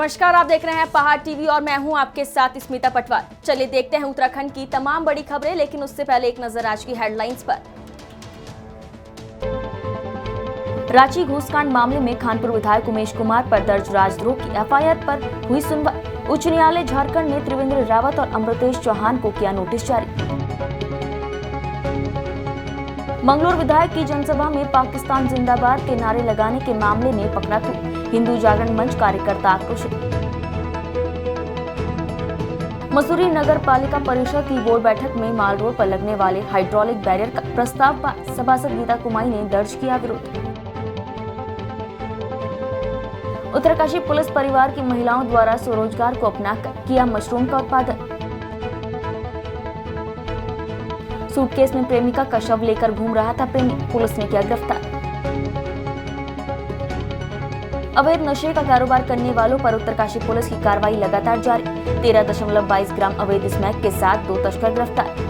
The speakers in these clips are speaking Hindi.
नमस्कार, आप देख रहे हैं पहाड़ टीवी और मैं हूं आपके साथ स्मिता पटवार। चलिए देखते हैं उत्तराखंड की तमाम बड़ी खबरें, लेकिन उससे पहले एक नजर आज की हेडलाइंस पर। रांची घूसकांड मामले में खानपुर विधायक उमेश कुमार पर दर्ज राजद्रोह की एफआईआर पर हुई सुनवाई। उच्च न्यायालय झारखंड ने त्रिवेंद्र रावत और अमृतेश चौहान को किया नोटिस जारी। मंगलोर विधायक की जनसभा में पाकिस्तान जिंदाबाद के नारे लगाने के मामले में पकड़ा तू, हिंदू जागरण मंच कार्यकर्ता आक्रोशित। मसूरी नगर पालिका परिषद की बोर्ड बैठक में माल रोड पर लगने वाले हाइड्रोलिक बैरियर का प्रस्ताव पास, सभासद गीता कुमाई ने दर्ज किया विरोध। उत्तरकाशी पुलिस परिवार की महिलाओं द्वारा स्वरोजगार को अपनाकर किया मशरूम का उत्पादन। सूटकेस में प्रेमिका का शव लेकर घूम रहा था प्रेमी, पुलिस ने किया गिरफ्तार। अवैध नशे का कारोबार करने वालों पर उत्तरकाशी पुलिस की कार्रवाई लगातार जारी। 13.22 ग्राम अवैध स्मैक के साथ 2 तस्कर गिरफ्तार।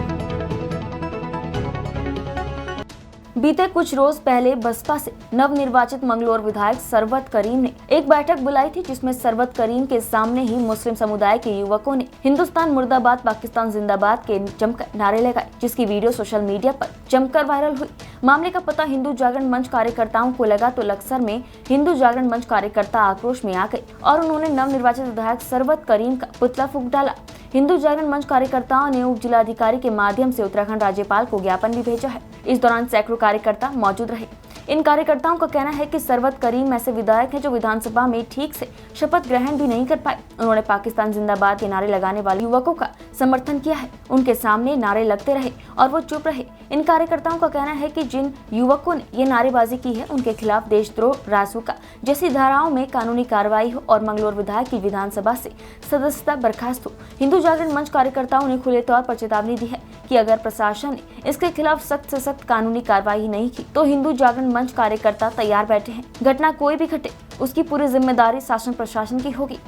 बीते कुछ रोज पहले बसपा से नवनिर्वाचित मंगलोर विधायक सरवत करीम ने एक बैठक बुलाई थी, जिसमें सरवत करीम के सामने ही मुस्लिम समुदाय के युवकों ने हिंदुस्तान मुर्दाबाद, पाकिस्तान जिंदाबाद के जमकर नारे लगाए, जिसकी वीडियो सोशल मीडिया पर जमकर वायरल हुई। मामले का पता हिंदू जागरण मंच कार्यकर्ताओं को लगा तो लक्सर में हिंदू जागरण मंच कार्यकर्ता आक्रोश में आ गए और उन्होंने नवनिर्वाचित विधायक सरवत करीम का पुतला फूंक डाला। हिंदू जागरण मंच कार्यकर्ताओं ने उप जिलाधिकारी के माध्यम से उत्तराखंड राज्यपाल को ज्ञापन भी भेजा है। इस दौरान सैकड़ों कार्यकर्ता मौजूद रहे। इन कार्यकर्ताओं का कहना है कि सरवत करीम ऐसे विधायक हैं जो विधानसभा में ठीक से शपथ ग्रहण भी नहीं कर पाए। उन्होंने पाकिस्तान जिंदाबाद के नारे लगाने वाले युवकों का समर्थन किया है, उनके सामने नारे लगते रहे और वो चुप रहे। इन कार्यकर्ताओं का कहना है कि जिन युवकों ने ये नारेबाजी की है, उनके खिलाफ देशद्रोह, रासुका जैसी धाराओं में कानूनी कार्रवाई हो और मंगलोर विधायक की विधानसभा से सदस्यता बर्खास्त हो। हिंदू जागरण मंच कार्यकर्ताओं ने खुले तौर पर चेतावनी दी है कि अगर प्रशासन ने इसके खिलाफ सख्त से सख्त कानूनी कार्रवाई नहीं की तो हिंदू जागरण मंच कार्यकर्ता तैयार बैठे हैं। घटना कोई भी घटे, उसकी पूरी जिम्मेदारी शासन प्रशासन की होगी।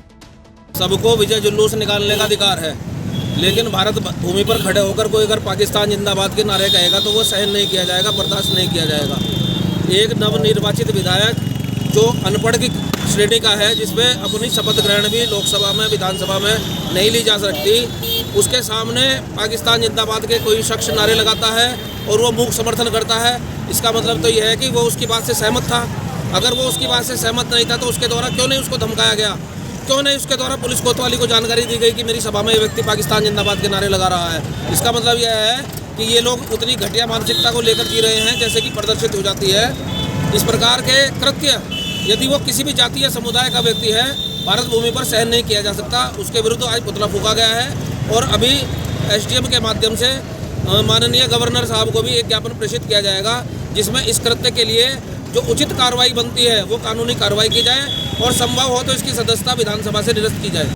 सबको विजय जुलूस निकालने का अधिकार है, लेकिन भारत भूमि पर खड़े होकर कोई अगर पाकिस्तान जिंदाबाद के नारे कहेगा तो वो सहन नहीं किया जाएगा, बर्दाश्त नहीं किया जाएगा। एक नवनिर्वाचित विधायक जो अनपढ़ की श्रेणी का है, जिसमें अपनी शपथ ग्रहण भी लोकसभा में, विधानसभा में नहीं ली जा सकती, उसके सामने पाकिस्तान जिंदाबाद के कोई शख्स नारे लगाता है और वो मूक समर्थन करता है। इसका मतलब तो यह है कि वो उसकी बात से सहमत था। अगर वो उसकी बात से सहमत नहीं था तो उसके द्वारा क्यों नहीं उसको धमकाया गया, क्यों नहीं उसके द्वारा पुलिस कोतवाली को जानकारी दी गई कि मेरी सभा में ये व्यक्ति पाकिस्तान जिंदाबाद के नारे लगा रहा है। इसका मतलब यह है कि ये लोग उतनी घटिया मानसिकता को लेकर जी रहे हैं जैसे कि प्रदर्शित हो जाती है। इस प्रकार के कृत्य यदि वो किसी भी जाति या समुदाय का व्यक्ति है, भारत भूमि पर सहन नहीं किया जा सकता। उसके विरुद्ध आज पुतला फूंका गया है और अभी एसडीएम के माध्यम से माननीय गवर्नर साहब को भी एक ज्ञापन प्रेषित किया जाएगा, जिसमें इस कृत्य के लिए जो उचित कार्रवाई बनती है वो कानूनी कार्रवाई की जाए और संभव हो तो इसकी सदस्यता विधानसभा से निरस्त की जाए।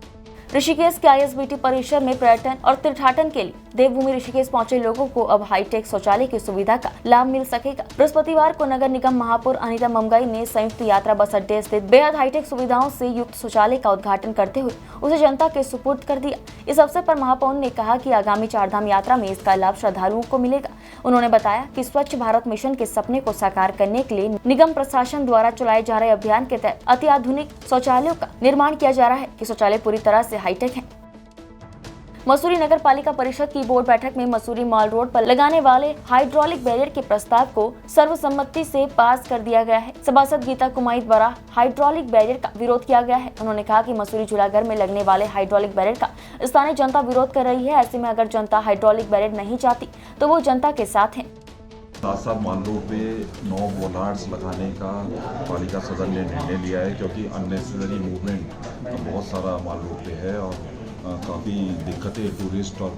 ऋषिकेश के आईएसबीटी परिसर में पर्यटन और तीर्थाटन के लिए देवभूमि ऋषिकेश पहुंचे लोगों को अब हाईटेक शौचालय की सुविधा का लाभ मिल सकेगा। बृहस्पतिवार को नगर निगम महापौर अनिता ममगाई ने संयुक्त यात्रा बस अड्डे स्थित बेहद हाईटेक सुविधाओं से युक्त शौचालय का उद्घाटन करते हुए उसे जनता के सुपुर्द कर दिया। इस अवसर पर महापौर ने कहा कि आगामी 4 धाम यात्रा में इसका लाभ श्रद्धालुओं को मिलेगा। उन्होंने बताया कि स्वच्छ भारत मिशन के सपने को साकार करने के लिए निगम प्रशासन द्वारा चलाए जा रहे अभियान के तहत अत्याधुनिक शौचालयों का निर्माण किया जा रहा है कि शौचालय पूरी तरह से हाईटेक है। मसूरी नगर पालिका परिषद की बोर्ड बैठक में मसूरी मॉल रोड पर लगाने वाले हाइड्रोलिक बैरियर के प्रस्ताव को सर्वसम्मति से पास कर दिया गया है। सभासद गीता कुमाई द्वारा हाइड्रोलिक बैरियर का विरोध किया गया है। उन्होंने कहा कि मसूरी झूलाघर में लगने वाले हाइड्रोलिक बैरियर का स्थानीय जनता विरोध कर रही है। ऐसे में अगर जनता हाइड्रोलिक बैरियर नहीं चाहती तो वो जनता के साथ है। साथ माल रोड पे 9 बोलार्ड्स लगाने का पालिका सदन ने निर्णय लिया है, क्योंकि अननेसेसरी मूवमेंट बहुत सारा माल रोड पे है और काफ़ी दिक्कतें टूरिस्ट और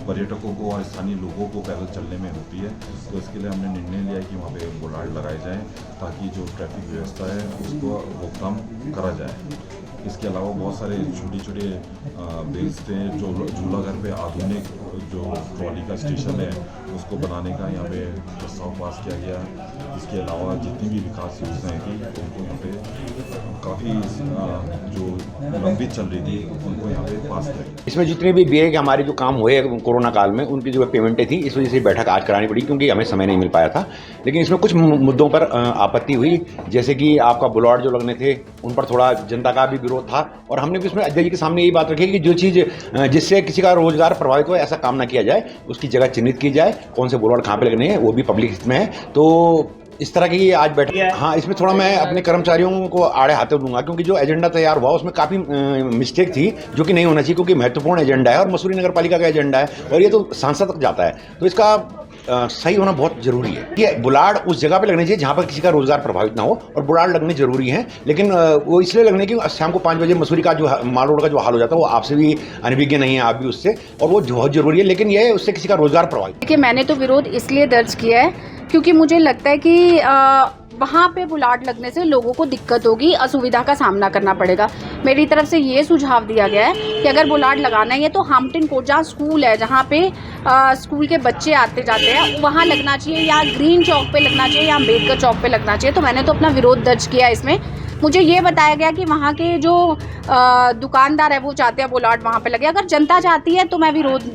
पर्यटकों को और स्थानीय लोगों को पैदल चलने में होती है। तो इसके लिए हमने निर्णय लिया है कि वहाँ पे बोलार्ड लगाए जाएं ताकि जो ट्रैफिक व्यवस्था है उसको रोकथाम करा जाए। इसके अलावा बहुत सारे छोटे छोटे बेल्स थे जो झूलाघर पे आधुनिक जो ट्रॉली का स्टेशन है उसको बनाने का यहाँ पे प्रस्ताव पास किया गया। इसके अलावा जितनी भी विकास योजनाएं थी उनको यहाँ पे काफ़ी जो लंबित चल रही थी उनको यहाँ पे पास किया गया। इसमें जितने भी बीए के हमारे जो काम हुए कोरोना काल में उनकी जो पेमेंटें थी, इस वजह से बैठक आज करानी पड़ी क्योंकि हमें समय नहीं मिल पाया था। लेकिन इसमें कुछ मुद्दों पर आपत्ति हुई, जैसे कि आपका बुलाड जो लगने थे उन पर थोड़ा जनता का भी विरोध विरोध था और हमने भी उसमें अध्यक्ष जी के सामने यही बात रखी कि जो चीज़ जिससे किसी का रोजगार प्रभावित हो ऐसा काम ना किया जाए, उसकी जगह चिन्हित की जाए, कौन से बोर्ड कहाँ पे लगने हैं वो भी पब्लिक हित में है। तो इस तरह की आज बैठक है। हाँ, इसमें थोड़ा मैं अपने कर्मचारियों को आड़े हाथे दूंगा क्योंकि जो एजेंडा तैयार हुआ उसमें काफ़ी मिस्टेक थी जो कि नहीं होना चाहिए, क्योंकि महत्वपूर्ण एजेंडा है और मसूरी नगर पालिका का एजेंडा है और ये तो सांसद तक जाता है, तो इसका सही होना बहुत जरूरी है। ये बुलाड़ उस जगह पे लगनी चाहिए जहाँ पर किसी का रोजगार प्रभावित ना हो और बुलाड़ लगने जरूरी है, लेकिन वो इसलिए लगने की शाम को 5 बजे मसूरी का जो माल रोड का जो हाल हो जाता है वो आपसे भी अनभिज्ञ नहीं है, आप भी उससे, और वो बहुत जरूरी है, लेकिन ये उससे किसी का रोजगार प्रभावित। देखिए, मैंने तो विरोध इसलिए दर्ज किया है क्योंकि मुझे लगता है कि वहाँ पे बुलाड़ लगने से लोगों को दिक्कत होगी, असुविधा का सामना करना पड़ेगा। मेरी तरफ से ये सुझाव दिया गया है कि अगर बुलाड़ लगाना है तो हाम्पटन कोर्ट जहाँ स्कूल है, जहाँ पे स्कूल के बच्चे आते जाते हैं, वहाँ लगना चाहिए, या ग्रीन चौक पे लगना चाहिए, या अम्बेडकर चौक पे लगना चाहिए। तो मैंने तो अपना विरोध दर्ज किया इसमें। मुझे ये बताया गया कि वहाँ के जो दुकानदार है वो चाहते हैं बुलाड़ वहाँ पे लगे। अगर जनता चाहती है तो मैं विरोध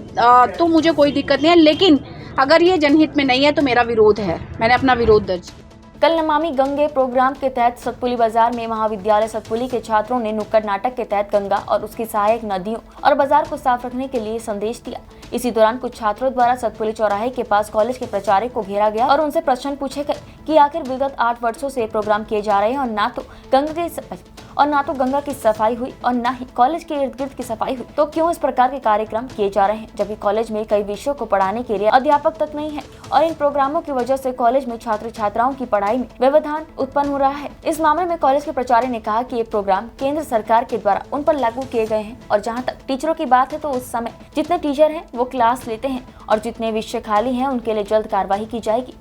तो मुझे कोई दिक्कत नहीं है, लेकिन अगर ये जनहित में नहीं है तो मेरा विरोध है। मैंने अपना विरोध दर्ज किया। कल नमामि गंगे प्रोग्राम के तहत सतपुली बाजार में महाविद्यालय सतपुली के छात्रों ने नुक्कड़ नाटक के तहत गंगा और उसकी सहायक नदियों और बाजार को साफ रखने के लिए संदेश दिया। इसी दौरान कुछ छात्रों द्वारा सतपुली चौराहे के पास कॉलेज के प्राचार्य को घेरा गया और उनसे प्रश्न पूछे गए कि आखिर विगत 8 वर्षों से प्रोग्राम किए जा रहे हैं और ना तो गंगा की सफाई हुई और न ही कॉलेज के इर्द गिर्द की सफाई हुई, तो क्यों इस प्रकार के कार्यक्रम किए जा रहे हैं, जबकि कॉलेज में कई विषयों को पढ़ाने के लिए अध्यापक तक नहीं है और इन प्रोग्रामों की वजह से कॉलेज में छात्र छात्राओं की पढ़ाई में व्यवधान उत्पन्न हो रहा है। इस मामले में कॉलेज के प्राचार्य ने कहा कि ये प्रोग्राम केंद्र सरकार के द्वारा उन पर लागू किए गए हैं और जहाँ तक टीचरों की बात है तो उस समय जितने टीचर हैं वो क्लास लेते हैं और जितने विषय खाली हैं उनके लिए जल्द कार्रवाई की जाएगी।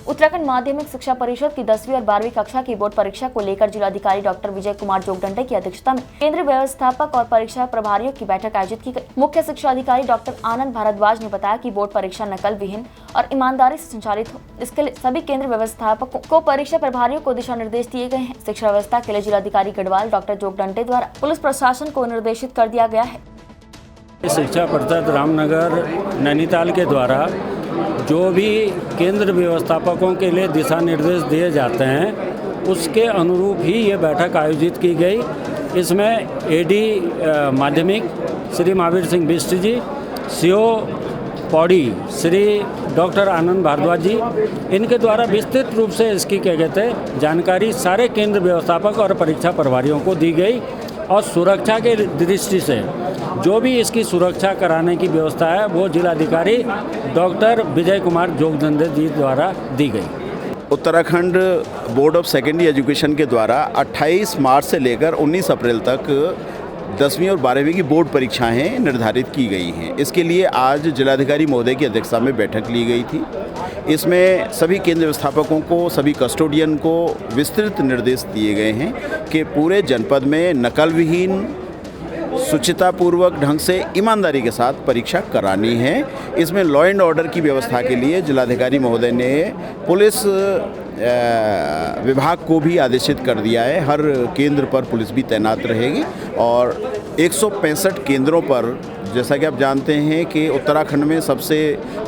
उत्तराखंड माध्यमिक शिक्षा परिषद की 10वीं और 12वीं कक्षा की बोर्ड परीक्षा को लेकर जिलाधिकारी डॉक्टर विजय कुमार जोगदंडे की अध्यक्षता में केंद्रीय व्यवस्थापक और परीक्षा प्रभारियों की बैठक आयोजित की गई। मुख्य शिक्षा अधिकारी डॉक्टर आनंद भारद्वाज ने बताया कि बोर्ड परीक्षा नकल विहीन और ईमानदारी से संचालित हो, इसके लिए सभी केंद्र व्यवस्थापकों को परीक्षा प्रभारियों को दिशा निर्देश दिए गए हैं। शिक्षा व्यवस्था के लिए जिलाधिकारी गढ़वाल डॉक्टर जोगदंडे द्वारा पुलिस प्रशासन को निर्देशित कर दिया गया है। शिक्षा परिषद रामनगर नैनीताल के द्वारा जो भी केंद्र व्यवस्थापकों के लिए दिशा निर्देश दिए जाते हैं उसके अनुरूप ही ये बैठक आयोजित की गई। इसमें एडी माध्यमिक श्री महावीर सिंह बिष्ट जी, सीओ पौड़ी श्री डॉक्टर आनंद भारद्वाज जी, इनके द्वारा विस्तृत रूप से इसकी क्या कहते हैं जानकारी सारे केंद्र व्यवस्थापक और परीक्षा प्रभारियों को दी गई और सुरक्षा के दृष्टि से जो भी इसकी सुरक्षा कराने की व्यवस्था है वो जिलाधिकारी डॉक्टर विजय कुमार जोगदंडे जी द्वारा दी गई। Uttarakhand board of secondary education के द्वारा 28 मार्च से लेकर 19 अप्रैल तक 10वीं और 12वीं की बोर्ड परीक्षाएं निर्धारित की गई हैं। इसके लिए आज जिलाधिकारी महोदय की अध्यक्षता में बैठक ली गई थी। इसमें सभी केंद्र व्यवस्थापकों को, सभी कस्टोडियन को विस्तृत निर्देश दिए गए हैं कि पूरे जनपद में नकल विहीन, शुचितापूर्वक ढंग से ईमानदारी के साथ परीक्षा करानी है। इसमें लॉ एंड ऑर्डर की व्यवस्था के लिए जिलाधिकारी महोदय ने पुलिस विभाग को भी आदेशित कर दिया है। हर केंद्र पर पुलिस भी तैनात रहेगी और 165 केंद्रों पर, जैसा कि आप जानते हैं कि उत्तराखंड में सबसे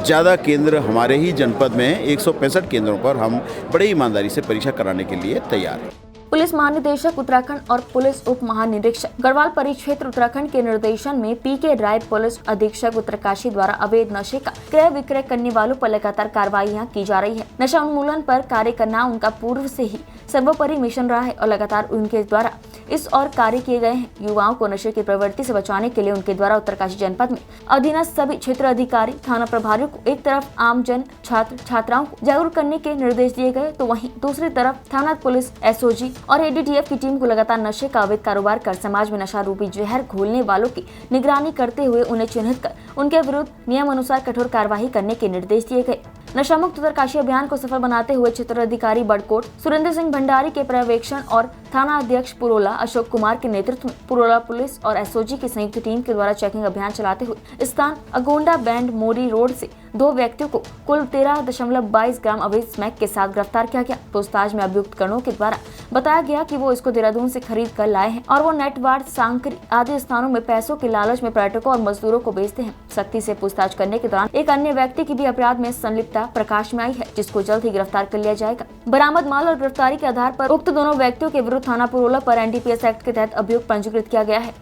ज़्यादा केंद्र हमारे ही जनपद में हैं, 165 केंद्रों पर हम बड़ी ईमानदारी से परीक्षा कराने के लिए तैयार हैं। पुलिस महानिदेशक उत्तराखंड और पुलिस उप महानिरीक्षक गढ़वाल परिक्षेत्र उत्तराखंड के निर्देशन में पीके राय पुलिस अधीक्षक उत्तरकाशी द्वारा अवैध नशे का क्रय विक्रय करने वालों पर लगातार कार्रवाइयां की जा रही है। नशा उन्मूलन पर कार्य करना उनका पूर्व से ही सर्वोपरि मिशन रहा है और लगातार उनके द्वारा इस और कार्य किए गए हैं। युवाओं को नशे की प्रवृत्ति से बचाने के लिए उनके द्वारा उत्तरकाशी जनपद में अधीनस्थ सभी क्षेत्र अधिकारी, थाना प्रभारियों को एक तरफ आम जन, छात्र छात्राओं को जागरूक करने के निर्देश दिए गए, तो वहीं दूसरी तरफ थाना पुलिस, एसओजी और एडीटीएफ की टीम को लगातार नशे का अवैध कारोबार कर समाज में नशा रूपी जहर घोलने वालों की निगरानी करते हुए उन्हें चिन्हित कर उनके विरुद्ध नियम अनुसार कठोर कार्रवाई करने के निर्देश दिए गए। नशा मुक्त उत्तरकाशी अभियान को सफल बनाते हुए क्षेत्र अधिकारी बड़कोट सुरेंद्र सिंह भंडारी के पर्यवेक्षण और थाना अध्यक्ष पुरोला अशोक कुमार के नेतृत्व में पुरोला पुलिस और एसओजी की संयुक्त टीम के द्वारा चेकिंग अभियान चलाते हुए स्थान अगोंडा बैंड मोरी रोड से 2 व्यक्तियों को कुल 13.22 ग्राम अवैध स्मैक के साथ गिरफ्तार किया गया। पूछताछ में अभियुक्त कर्णों के द्वारा बताया गया कि वो इसको देहरादून से खरीद कर लाए हैं और वो नेटवार्ड, सांकरी आदि स्थानों में पैसों के लालच में पर्यटकों और मजदूरों को बेचते हैं। सख्ती से पूछताछ करने के दौरान एक अन्य व्यक्ति की भी अपराध में संलिप्तता प्रकाश में आई है, जिसको जल्द ही गिरफ्तार कर लिया जाएगा। बरामद माल और गिरफ्तारी के आधार पर उक्त दोनों व्यक्तियों के विरुद्ध थाना पुरोला पर एनडीपीएस एक्ट के तहत अभियोग पंजीकृत किया गया है।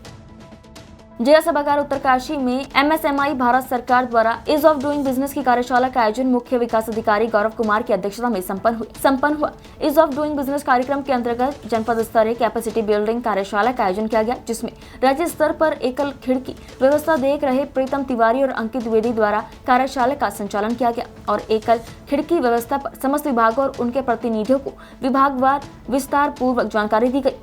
जिला सभागार उत्तरकाशी में एमएसएमई भारत सरकार द्वारा ईज ऑफ डूइंग बिजनेस की कार्यशाला का आयोजन मुख्य विकास अधिकारी गौरव कुमार की अध्यक्षता में संपन्न हुआ। ईज ऑफ डूइंग बिजनेस कार्यक्रम के अंतर्गत जनपद स्तरीय कैपेसिटी बिल्डिंग कार्यशाला का आयोजन किया गया, जिसमें राज्य स्तर पर एकल खिड़की व्यवस्था देख रहे प्रीतम तिवारी और अंकित द्विवेदी द्वारा कार्यशाला का संचालन किया गया और एकल खिड़की व्यवस्था पर समस्त विभागों और उनके प्रतिनिधियों को विभागवार विस्तार पूर्वक जानकारी दी गई।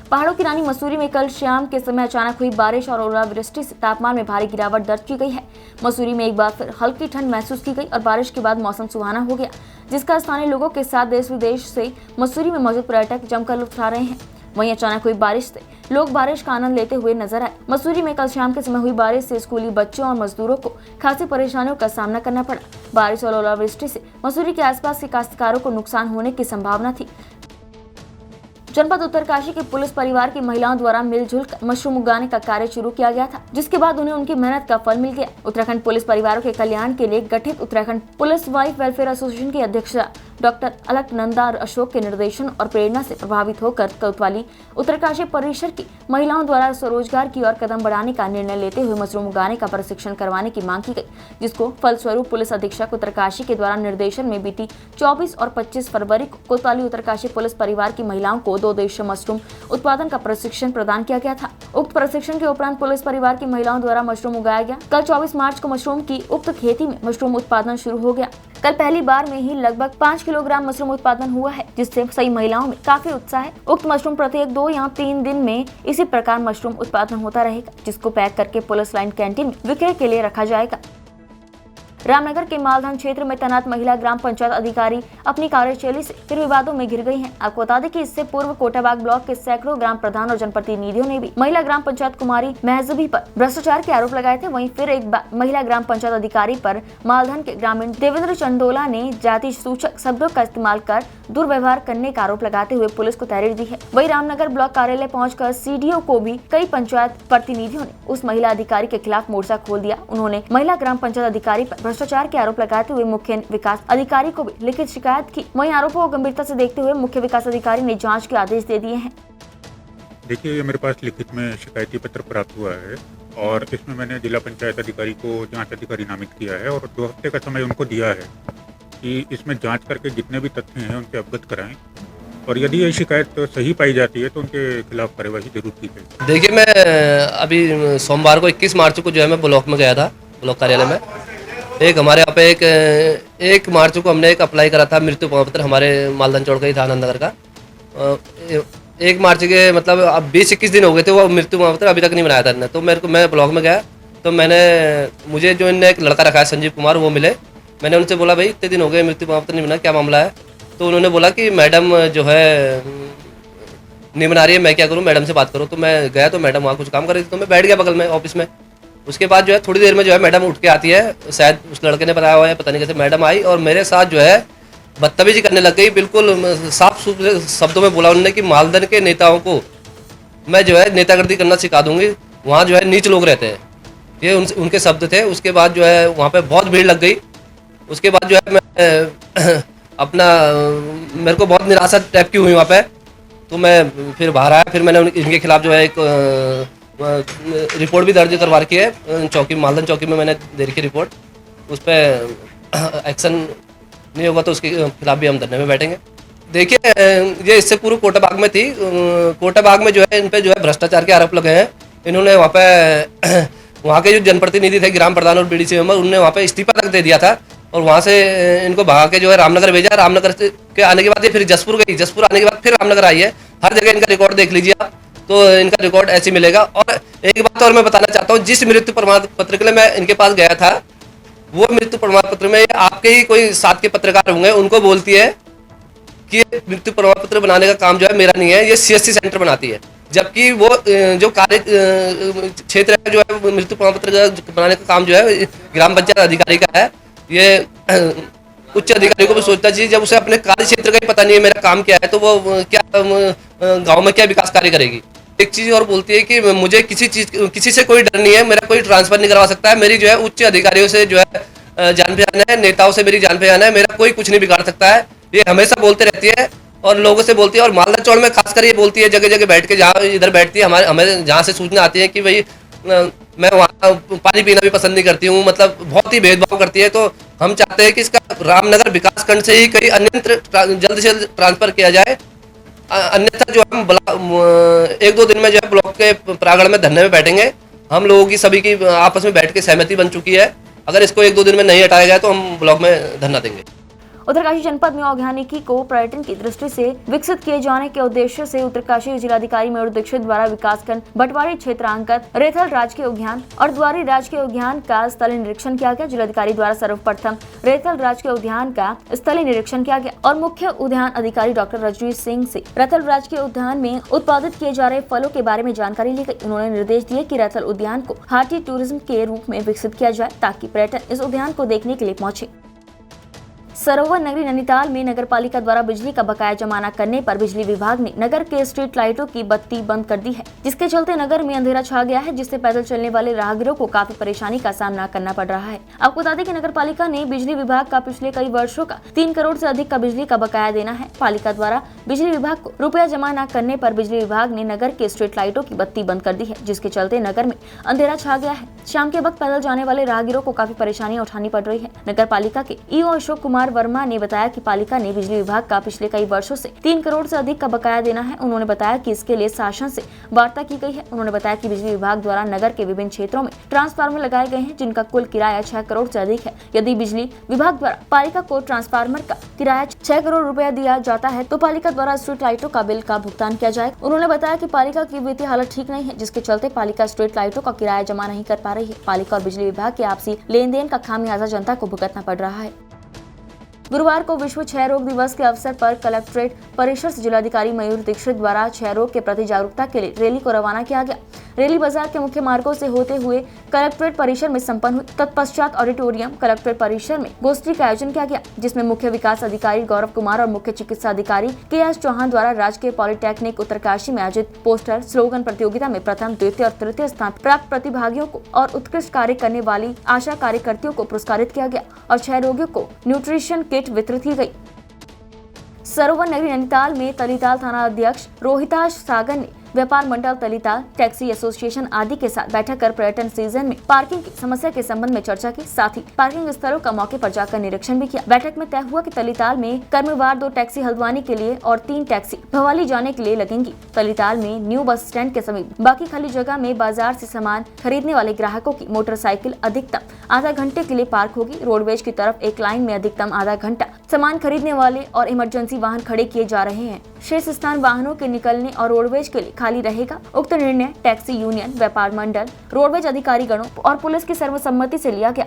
पहाड़ों की रानी मसूरी में कल शाम के समय अचानक हुई बारिश और ओलावृष्टि से तापमान में भारी गिरावट दर्ज की गई है। मसूरी में एक बार फिर हल्की ठंड महसूस की गई और बारिश के बाद मौसम सुहाना हो गया, जिसका स्थानीय लोगों के साथ देश विदेश से मसूरी में मौजूद पर्यटक जमकर लुत्फ उठा रहे हैं। वहीं अचानक हुई बारिश से लोग बारिश का आनंद लेते हुए नजर आए। मसूरी में कल शाम के समय हुई बारिश से स्कूली बच्चों और मजदूरों को खासी परेशानियों का सामना करना पड़ा। बारिश और ओलावृष्टि से मसूरी के आसपास के काश्तकारों को नुकसान होने की संभावना थी। जनपद उत्तरकाशी के पुलिस परिवार की महिलाओं द्वारा मिलजुल कर मशरूम उगाने का कार्य शुरू किया गया था, जिसके बाद उन्हें उनकी मेहनत का फल मिल गया। उत्तराखंड पुलिस परिवारों के कल्याण के लिए गठित Uttarakhand police wife welfare association की अध्यक्षा डॉक्टर अलकनंदा अशोक के निर्देशन और प्रेरणा से प्रभावित होकर कोतवाली उत्तरकाशी परिसर की महिलाओं द्वारा स्वरोजगार की ओर कदम बढ़ाने का निर्णय लेते हुए मशरूम उगाने का प्रशिक्षण करवाने की मांग की गई, जिसको फलस्वरूप पुलिस अधीक्षक उत्तरकाशी के द्वारा निर्देशन में बीती 24 और 25 फरवरी को कोतवाली उत्तरकाशी पुलिस परिवार की महिलाओं को 2 देशीय मशरूम उत्पादन का प्रशिक्षण प्रदान किया गया था। उक्त प्रशिक्षण के उपरांत पुलिस परिवार की महिलाओं द्वारा मशरूम उगाया गया। कल 24 मार्च को मशरूम की उक्त खेती में मशरूम उत्पादन शुरू हो गया। कल पहली बार में ही लगभग 5 किलोग्राम मशरूम उत्पादन हुआ है, जिससे सही महिलाओं में काफी उत्साह है। उक्त मशरूम प्रत्येक 2 या 3 दिन में इसी प्रकार मशरूम उत्पादन होता रहेगा, जिसको पैक करके पुलिस लाइन कैंटीन में विक्रय के लिए रखा जाएगा। रामनगर के मालधान क्षेत्र में तैनात महिला ग्राम पंचायत अधिकारी अपनी कार्यशैली से फिर विवादों में घिर गई हैं। आपको बता दें कि इससे पूर्व कोटाबाग ब्लॉक के सैकड़ों ग्राम प्रधान और जनप्रतिनिधियों ने भी महिला ग्राम पंचायत कुमारी महजूबी पर भ्रष्टाचार के आरोप लगाए थे। वहीं फिर एक बार महिला ग्राम पंचायत अधिकारी पर मालधान के ग्रामीण देवेंद्र चंदोला ने जाति सूचक शब्दों का इस्तेमाल कर दुर्व्यवहार करने का आरोप लगाते हुए पुलिस को तहरीर दी है। वहीं रामनगर ब्लॉक कार्यालय पहुंचकर सीडीओ को भी कई पंचायत प्रतिनिधियों ने उस महिला अधिकारी के खिलाफ मोर्चा खोल दिया। उन्होंने महिला ग्राम पंचायत अधिकारी पर भ्रष्टाचार के आरोप लगाते हुए मुख्य विकास अधिकारी को भी लिखित शिकायत की। वहीं आरोपों को गंभीरता से देखते हुए मुख्य विकास अधिकारी ने जांच के आदेश दे दिए हैं। देखिए, ये मेरे पास लिखित में शिकायती पत्र प्राप्त हुआ है और इसमें मैंने जिला पंचायत अधिकारी को जांच अधिकारी नामित किया है और 2 हफ्ते का समय उनको दिया है कि इसमें जांच करके जितने भी तथ्य हैं उनसे अवगत कराएं और यदि ये शिकायत सही पाई जाती है तो उनके खिलाफ कार्यवाही जरूर की जाए। देखिए, मैं अभी सोमवार को 21 मार्च को जो है मैं ब्लॉक में गया था, ब्लॉक कार्यालय में। एक हमारे यहाँ पे 1 मार्च को हमने एक अप्लाई करा था मृत्यु प्रमाण पत्र, हमारे मालदान चौड़ का ही था, आनंदनगर का। 1 मार्च के मतलब अब 20-21 दिन हो गए थे, वो मृत्यु प्रमाण पत्र अभी तक नहीं बनाया था इन्होंने। तो मैं ब्लॉक में गया तो मुझे जो इनने एक लड़का रखा है संजीव कुमार, वो मिले। मैंने उनसे बोला, भाई इतने दिन हो गए मृत्यु प्रमाण पत्र नहीं बना, क्या मामला है? तो उन्होंने बोला कि मैडम जो है नहीं बना रही है, मैं क्या करूँ, मैडम से बात करो। तो मैं गया तो मैडम वहाँ कुछ काम कर रही थी, तो मैं बैठ गया बगल में ऑफिस में। उसके बाद जो है थोड़ी देर में जो है मैडम उठ के आती है, शायद उस लड़के ने बताया हुआ है, पता नहीं कैसे मैडम आई और मेरे साथ जो है बदतमीजी करने लग गई। बिल्कुल साफ शब्दों में बोला उन्होंने कि मालदन के नेताओं को मैं जो है नेतागिरी करना सिखा दूंगी, वहाँ जो है नीच लोग रहते हैं, ये उनके शब्द थे। उसके बाद जो है वहाँ पे बहुत भीड़ लग गई। उसके बाद जो है मैं मेरे को बहुत निराशा टाइप की हुई वहाँ पे। तो मैं फिर बाहर आया, फिर मैंने इनके खिलाफ जो है एक रिपोर्ट भी दर्ज करवा रखी है चौकी, मालदन चौकी में मैंने दे रखी रिपोर्ट। उस पर एक्शन नहीं होगा तो उसके खिलाफ भी हम धरने में बैठेंगे। देखिए, ये इससे पूर्व कोटाबाग में थी। कोटाबाग में जो है इन पे जो है भ्रष्टाचार के आरोप लगे हैं। इन्होंने वहाँ पे वहाँ के जो जनप्रतिनिधि थे, ग्राम प्रधान और बीडीसी मेंबर, उन्होंने वहाँ पे इस्तीफा तक दे दिया था और वहाँ से इनको भगा के जो है रामनगर भेजा। रामनगर के आने के बाद ये फिर जसपुर गई, जसपुर आने के बाद फिर रामनगर आई है। हर जगह इनका रिकॉर्ड देख लीजिए आप, तो इनका रिकॉर्ड ऐसे मिलेगा। और एक बात और मैं बताना चाहता हूँ, जिस मृत्यु प्रमाण पत्र के लिए मैं इनके पास गया था, वो मृत्यु प्रमाण पत्र में आपके ही कोई साथ के पत्रकार होंगे, उनको बोलती है कि ये मृत्यु प्रमाण पत्र बनाने का काम जो है मेरा नहीं है, ये CSC सेंटर बनाती है। जबकि वो जो कार्य क्षेत्र है जो है मृत्यु प्रमाण पत्र बनाने का काम जो है ग्राम पंचायत अधिकारी का है। ये उच्च अधिकारी को भी सोचना चाहिए, जब उसे अपने कार्य क्षेत्र का ही पता नहीं है मेरा काम क्या है, तो वो क्या गांव में क्या विकास कार्य करेगी। एक चीज और बोलती है कि मुझे किसी से कोई डर नहीं है, मेरा कोई ट्रांसफर नहीं करवा सकता है, मेरी जो है उच्च अधिकारियों से जो है जान पहचान है, नेताओं से मेरी जान पहचान है, मेरा कोई कुछ नहीं बिगाड़ सकता है। ये हमेशा बोलते रहती है और लोगों से बोलती है, और मालदा चौड़ में खासकर ये बोलती है जगह जगह बैठ के, जहाँ इधर बैठती है हमें जहाँ से सूचना आती है कि भाई मैं वहाँ पानी पीना भी पसंद नहीं करती हूँ, मतलब बहुत ही भेदभाव करती है। तो हम चाहते हैं कि इसका रामनगर विकास खंड से ही कहीं अन्यत्र जल्द से जल्द ट्रांसफर किया जाए, अन्यथा जो हम 1-2 दिन में जो है ब्लॉक के प्रांगण में धरने में बैठेंगे। हम लोगों की सभी की आपस में बैठ के सहमति बन चुकी है, अगर इसको 1-2 दिन में नहीं हटाया गया तो हम ब्लॉक में धरना देंगे। उत्तरकाशी जनपद में औद्यानिकी को पर्यटन की दृष्टि से विकसित किए जाने के उद्देश्य से उत्तरकाशी जिलाधिकारी मयूर दीक्षित द्वारा विकासखंड बटवाड़ी क्षेत्रांतर्गत रेथल राजकीय उद्यान और द्वारी राजकीय उद्यान का स्थलीय निरीक्षण किया गया। जिलाधिकारी द्वारा सर्वप्रथम रेथल राजकीय उद्यान का स्थलीय निरीक्षण किया गया और मुख्य उद्यान अधिकारी डॉक्टर रजनीश सिंह से रेथल राजकीय उद्यान में उत्पादित किए जा रहे फलों के बारे में जानकारी ली गई। उन्होंने निर्देश दिए कि रेथल उद्यान को हार्टी टूरिज्म के रूप में विकसित किया जाए ताकि पर्यटन इस उद्यान को देखने के लिए पहुंचे। सरोवर नगरी नैनीताल में नगर पालिका द्वारा बिजली का बकाया जमा न करने पर बिजली विभाग ने नगर के स्ट्रीट लाइटों की बत्ती बंद कर दी है, जिसके चलते नगर में अंधेरा छा गया है, जिससे पैदल चलने वाले राहगीरों को काफी परेशानी का सामना करना पड़ रहा है। आपको बता दें कि नगर पालिका ने बिजली विभाग का पिछले कई वर्षों का 3 करोड़ से अधिक का बिजली का बकाया देना है। पालिका द्वारा बिजली विभाग को रुपया जमा न करने पर बिजली विभाग ने नगर के स्ट्रीट लाइटों की बत्ती बंद कर दी है, जिसके चलते नगर में अंधेरा छा गया है। शाम के वक्त पैदल जाने वाले राहगीरों को काफी परेशानियां उठानी पड़ रही है। नगर पालिका के ईओ अशोक कुमार वर्मा ने बताया कि पालिका ने बिजली विभाग का पिछले कई वर्षों से 3 करोड़ से अधिक का बकाया देना है। उन्होंने बताया कि इसके लिए शासन से वार्ता की गई है। उन्होंने बताया कि बिजली विभाग द्वारा नगर के विभिन्न क्षेत्रों में ट्रांसफार्मर लगाए गए हैं, जिनका कुल किराया 6 करोड़ से अधिक है। यदि बिजली विभाग द्वारा पालिका को ट्रांसफार्मर का किराया 6 करोड़ रुपया दिया जाता है तो पालिका द्वारा स्ट्रीट लाइटों का बिल का भुगतान किया जाए। उन्होंने बताया कि पालिका की वित्तीय हालत ठीक नहीं है, जिसके चलते पालिका स्ट्रीट लाइटों का किराया जमा नहीं कर पा रही है। पालिका और बिजली विभाग के आपसी लेन देन का खामियाजा जनता को भुगतना पड़ रहा है। गुरुवार को विश्व क्षय रोग दिवस के अवसर पर कलेक्ट्रेट परिसर से जिलाधिकारी मयूर दीक्षित द्वारा क्षय रोग के प्रति जागरूकता के लिए रैली को रवाना किया गया। रैली बाजार के मुख्य मार्गों से होते हुए कलेक्ट्रेट परिसर में संपन्न हुई। तत्पश्चात ऑडिटोरियम कलेक्ट्रेट परिसर में गोष्ठी का आयोजन किया गया, जिसमें मुख्य विकास अधिकारी गौरव कुमार और मुख्य चिकित्सा अधिकारी KS चौहान द्वारा राजकीय पॉलिटेक्निक उत्तरकाशी में आयोजित पोस्टर स्लोगन प्रतियोगिता में प्रथम, द्वितीय और तृतीय स्थान प्राप्त प्रतिभागियों को और उत्कृष्ट कार्य करने वाली आशा कार्यकर्तियों को पुरस्कारित किया गया और क्षय रोगियों को न्यूट्रिशन किट वितरित की गई। सरोवर नगरी नैनीताल में तलीताल थाना अध्यक्ष रोहिताश सागर ने व्यापार मंडल तलीताल, टैक्सी एसोसिएशन आदि के साथ बैठक कर पर्यटन सीजन में पार्किंग की समस्या के संबंध में चर्चा की। साथ ही पार्किंग स्थलों का मौके पर जाकर निरीक्षण भी किया। बैठक में तय हुआ कि तलीताल में कर्मवार 2 टैक्सी हल्द्वानी के लिए और 3 टैक्सी भवाली जाने के लिए लगेंगी। तलीताल में न्यू बस स्टैंड के समीप बाकी खाली जगह में बाजार से सामान खरीदने वाले ग्राहकों की मोटरसाइकिल अधिकतम आधा घंटे के लिए पार्क होगी। रोडवेज की तरफ एक लाइन में अधिकतम आधा घंटा सामान खरीदने वाले और इमरजेंसी वाहन खड़े किए जा रहे हैं। शेष स्थान वाहनों के निकलने और रोडवेज के लिए खाली रहेगा। उक्त निर्णय टैक्सी यूनियन, व्यापार मंडल, रोडवेज अधिकारी गणों और पुलिस की सर्वसम्मति से लिया गया।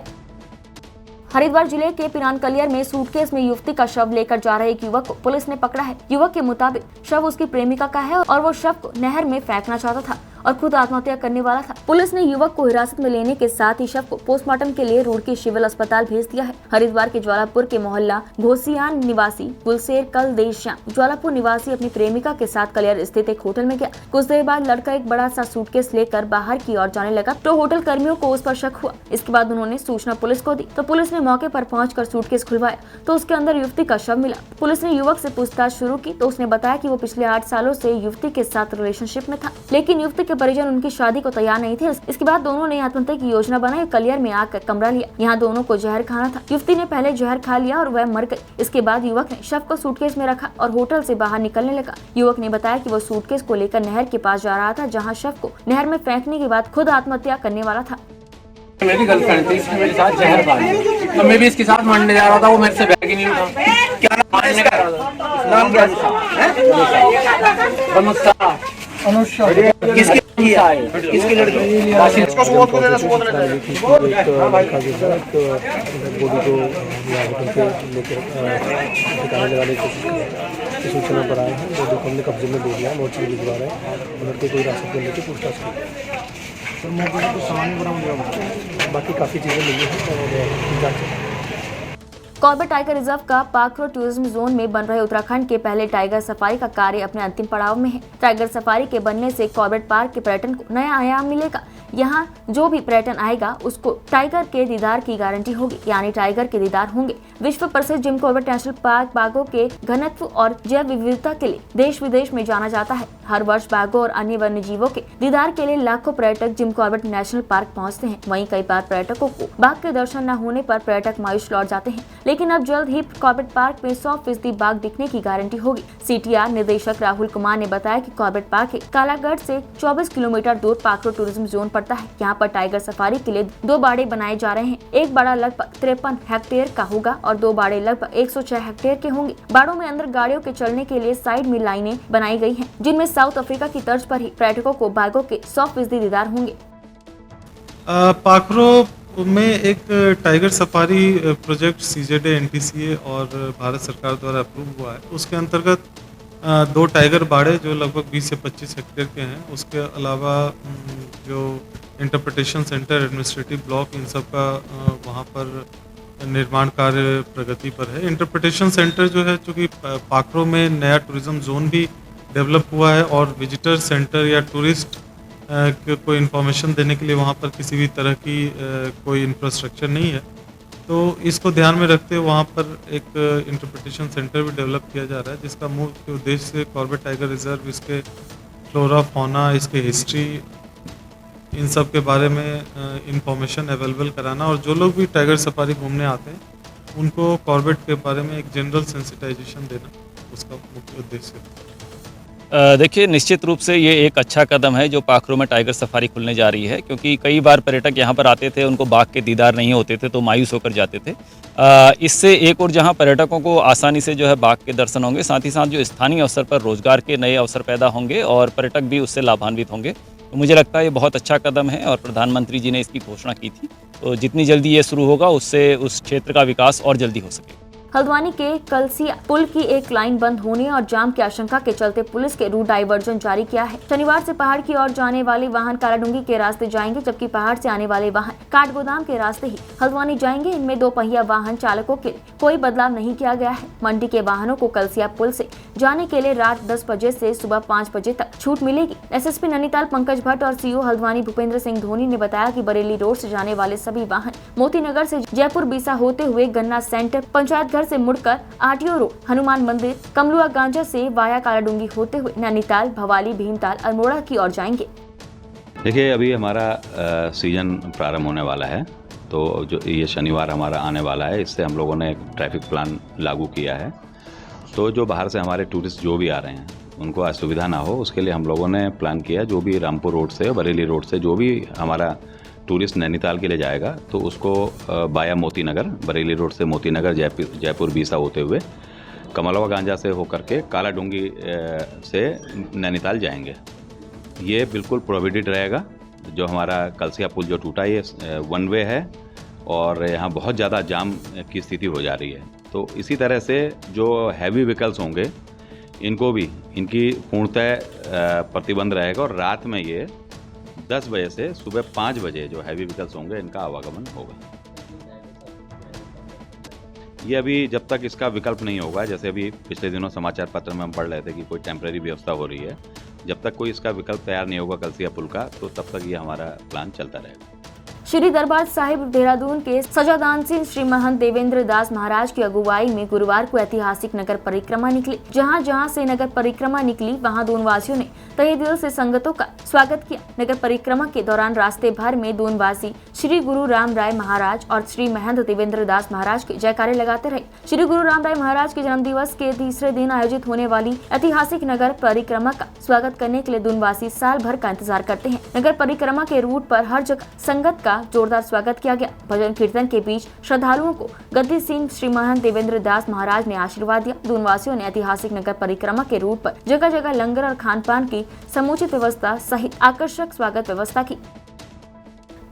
हरिद्वार जिले के पिरानकलियर में सूटकेस में युवती का शव लेकर जा रहे एक युवक को पुलिस ने पकड़ा है। युवक के मुताबिक शव उसकी प्रेमिका का है और वो शव को नहर में फेंकना चाहता था और खुद आत्महत्या करने वाला था। पुलिस ने युवक को हिरासत में लेने के साथ ही शव को पोस्टमार्टम के लिए रुड़की सिविल अस्पताल भेज दिया है। हरिद्वार के ज्वालापुर के मोहल्ला घोसियान निवासी गुलसेर कल देर शाम ज्वालापुर निवासी अपनी प्रेमिका के साथ कलियर स्थित एक होटल में गया। कुछ देर बाद लड़का एक बड़ा सा सूटकेस लेकर बाहर की ओर जाने लगा तो होटल कर्मियों को उस पर शक हुआ। इसके बाद उन्होंने सूचना पुलिस को दी तो पुलिस ने मौके पर पहुंचकर सूटकेस खुलवाया तो उसके अंदर युवती का शव मिला। पुलिस ने युवक से पूछताछ शुरू की तो उसने बताया कि वो पिछले 8 सालों से युवती के साथ रिलेशनशिप में था, लेकिन युवती के परिजन उनकी शादी को तैयार नहीं थे। इसके बाद दोनों ने आत्महत्या की योजना बनाई, कलियर में आकर कमरा लिया। यहाँ दोनों को जहर खाना था। युवती ने पहले जहर खा लिया और वह मर गई। इसके बाद युवक ने शव को सूटकेस में रखा और होटल से बाहर निकलने लगा। युवक ने बताया कि वो सूटकेस को लेकर नहर के पास जा रहा था, जहाँ शव को नहर में फेंकने के बाद खुद आत्महत्या करने वाला था। मेरी गर्लफ्रेंड थी, इसने मेरे साथ जहर खा लिया तो मैं भी इसके साथ मरने जा रहा था। वो मेरे से बैग ही नहीं उठा। क्या नाम था? नाम क्या था? अनुष्का। किसकी किया है? किसकी लड़की? इसको सुबोध को देना, सुबोध ने हां भाई का बॉडी को लेकर ठिकाने लगाने की कोशिश की सूचना पर आए हैं। बॉडी को हमने कब्जे में ले लिया, मोर्चरी भिजवा रहे हैं। लड़के को हिरासत में लेकर पूछताछ की। तो मौके पर सामान बरामद हुआ, बाकी काफ़ी चीज़ें मिली हैं और जांच। कॉर्बेट टाइगर रिजर्व का पाखरो टूरिज्म जोन में बन रहे उत्तराखंड के पहले टाइगर सफारी का कार्य अपने अंतिम पड़ाव में है। टाइगर सफारी के बनने से कॉर्बेट पार्क के पर्यटन को नया आयाम मिलेगा। यहाँ जो भी पर्यटन आएगा उसको टाइगर के दीदार की गारंटी होगी, यानी टाइगर के दीदार होंगे। विश्व प्रसिद्ध जिम कॉर्बेट नेशनल पार्क बाघों के घनत्व और जैव विविधता के लिए देश विदेश में जाना जाता है। हर वर्ष बाघों और अन्य वन्य जीवों के दीदार के लिए लाखों पर्यटक जिम कॉर्बेट नेशनल पार्क पहुँचते हैं। वहीं कई बार पर्यटकों को बाघ के दर्शन न होने पर पर्यटक मायूस लौट जाते हैं, लेकिन अब जल्द ही कॉर्बेट पार्क में 100% बाघ दिखने की गारंटी होगी। CTR निदेशक राहुल कुमार ने बताया कि कॉर्बेट पार्क के कालागढ़ से 24 किलोमीटर दूर पाखरो टूरिज्म जोन पड़ता है। यहाँ पर टाइगर सफारी के लिए 2 बाड़े बनाए जा रहे हैं। एक बाड़ा लगभग 53 हेक्टेयर का होगा और 2 बाड़े लगभग 106 हेक्टेयर के होंगे। बाड़ों में अंदर गाड़ियों के चलने के लिए साइड में लाइनें बनाई गई हैं, जिनमें साउथ अफ्रीका की तर्ज पर ही पर्यटकों को बाघों के 100% दीदार होंगे। पाखरो में एक tiger safari project CZA NTCA और भारत सरकार द्वारा अप्रूव हुआ है। उसके अंतर्गत 2 टाइगर बाड़े जो लगभग 20 से 25 हेक्टेयर के हैं, उसके अलावा जो इंटरप्रिटेशन सेंटर, एडमिनिस्ट्रेटिव ब्लॉक, इन सब का वहाँ पर निर्माण कार्य प्रगति पर है। इंटरप्रिटेशन सेंटर जो है, चूँकि पाखरो में नया टूरिज्म जोन भी डेवलप हुआ है और विजिटर सेंटर या टूरिस्ट कोई इन्फॉर्मेशन देने के लिए वहाँ पर किसी भी तरह की कोई इंफ्रास्ट्रक्चर नहीं है, तो इसको ध्यान में रखते हुए वहाँ पर एक इंटरप्रिटेशन सेंटर भी डेवलप किया जा रहा है, जिसका मुख्य उद्देश्य कॉर्बेट टाइगर रिजर्व, इसके फ्लोरा फौना, इसके हिस्ट्री, इन सब के बारे में इंफॉर्मेशन अवेलेबल कराना और जो लोग भी टाइगर सफारी घूमने आते हैं उनको कॉर्बेट के बारे में एक जनरल सेंसिटाइजेशन देना उसका मुख्य उद्देश्य है। देखिए, निश्चित रूप से ये एक अच्छा कदम है जो पाखरो में टाइगर सफारी खुलने जा रही है, क्योंकि कई बार पर्यटक यहाँ पर आते थे, उनको बाघ के दीदार नहीं होते थे तो मायूस होकर जाते थे। इससे एक और जहाँ पर्यटकों को आसानी से जो है बाघ के दर्शन होंगे, साथ ही साथ जो स्थानीय अवसर पर रोजगार के नए अवसर पैदा होंगे और पर्यटक भी उससे लाभान्वित होंगे। तो मुझे लगता है ये बहुत अच्छा कदम है और प्रधानमंत्री जी ने इसकी घोषणा की थी, तो जितनी जल्दी ये शुरू होगा उससे उस क्षेत्र का विकास और जल्दी हो सकेगा। हल्द्वानी के कलसिया पुल की एक लाइन बंद होने और जाम की आशंका के चलते पुलिस के रूट डाइवर्जन जारी किया है। शनिवार से पहाड़ की ओर जाने वाले वाहन कालाडूंगी के रास्ते जाएंगे, जबकि पहाड़ से आने वाले वाहन काठगोदाम के रास्ते ही हल्द्वानी जाएंगे। इनमें 2 पहिया वाहन चालकों के लिए कोई बदलाव नहीं किया गया है। मंडी के वाहनों को कलसिया पुल से जाने के लिए रात 10 बजे से सुबह 5 बजे तक छूट मिलेगी। SSP नैनीताल पंकज भट्ट और CO हल्द्वानी भूपेंद्र सिंह धोनी ने बताया कि बरेली रोड से जाने वाले सभी वाहन मोतीनगर से जयपुर बीसा होते हुए गन्ना सेंटर, पंचायत घर से मुड़कर RTO रोड, हनुमान मंदिर, कमलुआ गांजा से वाया कालाडूंगी होते हुए नैनीताल, भवाली, भीमताल, अल्मोड़ा की ओर जाएंगे। देखिए, अभी हमारा सीजन प्रारंभ होने वाला है, तो जो ये शनिवार हमारा आने वाला है, इससे हम लोगों ने एक ट्रैफिक प्लान लागू किया है। तो जो बाहर से हमारे टूरिस्ट जो भी आ रहे हैं उनको असुविधा ना हो, उसके लिए हम लोगों ने प्लान किया। जो भी रामपुर रोड से, बरेली रोड से जो भी हमारा टूरिस्ट नैनीताल के लिए जाएगा तो उसको बाया मोतीनगर, बरेली रोड से मोतीनगर, जयपुर बीसा होते हुए कमलवा गांजा से होकर के कालाडूंगी से नैनीताल जाएंगे। ये बिल्कुल प्रोहिबिटेड रहेगा। जो हमारा कलसिया पुल जो टूटा, ये 1 वे है और यहाँ बहुत ज़्यादा जाम की स्थिति हो जा रही है। तो इसी तरह से जो हैवी व्हीकल्स होंगे इनको भी इनकी पूर्णतः प्रतिबंध रहेगा और रात में ये 10 बजे से सुबह 5 बजे जो हैवी व्हीकल्स होंगे इनका आवागमन होगा। ये अभी जब तक इसका विकल्प नहीं होगा, जैसे अभी पिछले दिनों समाचार पत्र में हम पढ़ रहे थे कि कोई टेम्परेरी व्यवस्था हो रही है, जब तक कोई इसका विकल्प तैयार नहीं होगा कलसिया पुल का, तो तब तक ये हमारा प्लान चलता रहेगा। श्री दरबार साहिब देहरादून के सजादान सिंह श्री महंत देवेंद्र दास महाराज की अगुवाई में गुरुवार को ऐतिहासिक नगर परिक्रमा निकली। जहां जहां से नगर परिक्रमा निकली वहां दूनवासियों ने तहे दिल से संगतों का स्वागत किया। नगर परिक्रमा के दौरान रास्ते भर में दूनवासी श्री गुरु राम राय महाराज और श्री महंत देवेंद्र दास महाराज के जयकारे लगाते रहे। श्री गुरु राम राय महाराज के जन्म दिवस के तीसरे दिन आयोजित होने वाली ऐतिहासिक नगर परिक्रमा का स्वागत करने के लिए दूनवासी साल भर का इंतजार करते हैं। नगर परिक्रमा के रूट पर हर जगह संगत का जोरदार स्वागत किया गया। भजन कीर्तन के बीच श्रद्धालुओं को गद्दी सिंह श्री महंत देवेंद्र दास महाराज ने आशीर्वाद दिया। दूनवासियों ने ऐतिहासिक नगर परिक्रमा के रूट पर जगह जगह लंगर और खान पान की समुचित व्यवस्था सहित आकर्षक स्वागत व्यवस्था की।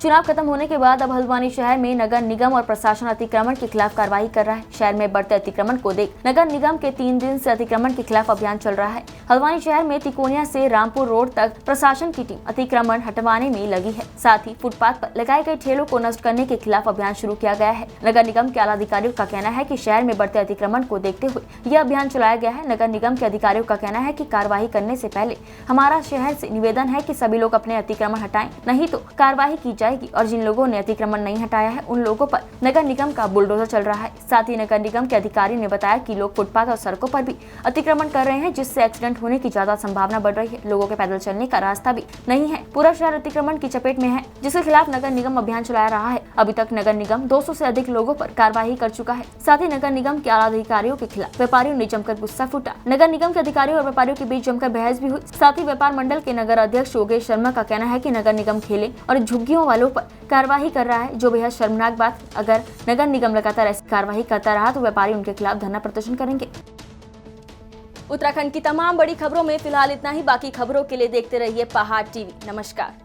चुनाव खत्म होने के बाद अब हल्द्वानी शहर में नगर निगम और प्रशासन अतिक्रमण के खिलाफ कार्रवाई कर रहा है। शहर में बढ़ते अतिक्रमण को देख नगर निगम के 3 दिन से अतिक्रमण के खिलाफ अभियान चल रहा है। हल्द्वानी शहर में तिकोनिया से रामपुर रोड तक प्रशासन की टीम अतिक्रमण हटवाने में लगी है। साथ ही फुटपाथ पर लगाए गए ठेलों को नष्ट करने के खिलाफ अभियान शुरू किया गया है। नगर निगम के आला अधिकारियों का कहना है कि शहर में बढ़ते अतिक्रमण को देखते हुए यह अभियान चलाया गया है। नगर निगम के अधिकारियों का कहना है कि कार्रवाई करने से पहले हमारा शहर से निवेदन है कि सभी लोग अपने अतिक्रमण हटाएं, नहीं तो कार्रवाई की जाएगी और जिन लोगों ने अतिक्रमण नहीं हटाया है उन लोगों पर नगर निगम का बुलडोजर चल रहा है। साथ ही नगर निगम के अधिकारी ने बताया कि लोग फुटपाथ और सड़कों पर भी अतिक्रमण कर रहे हैं, जिससे एक्सीडेंट होने की ज्यादा संभावना बढ़ रही है। लोगों के पैदल चलने का रास्ता भी नहीं है। पूरा शहर अतिक्रमण की चपेट में है, जिसके खिलाफ नगर निगम अभियान चला रहा है। अभी तक नगर निगम 200 से अधिक लोगों पर कार्रवाई कर चुका है। साथ ही नगर निगम के आला अधिकारियों के खिलाफ व्यापारियों ने जमकर गुस्सा फूटा। नगर निगम के अधिकारियों और व्यापारियों के बीच जमकर बहस भी हुई। साथ ही व्यापार मंडल के नगर अध्यक्ष योगेश शर्मा का कहना है कि नगर निगम ठेले और झुग्गियों वालों पर कार्रवाई कर रहा है, जो बेहद शर्मनाक बात। अगर नगर निगम लगातार ऐसी कार्रवाई करता रहा तो व्यापारी उनके खिलाफ धरना प्रदर्शन करेंगे। उत्तराखंड की तमाम बड़ी खबरों में फिलहाल इतना ही। बाकी खबरों के लिए देखते रहिए पहाड़ टीवी। नमस्कार।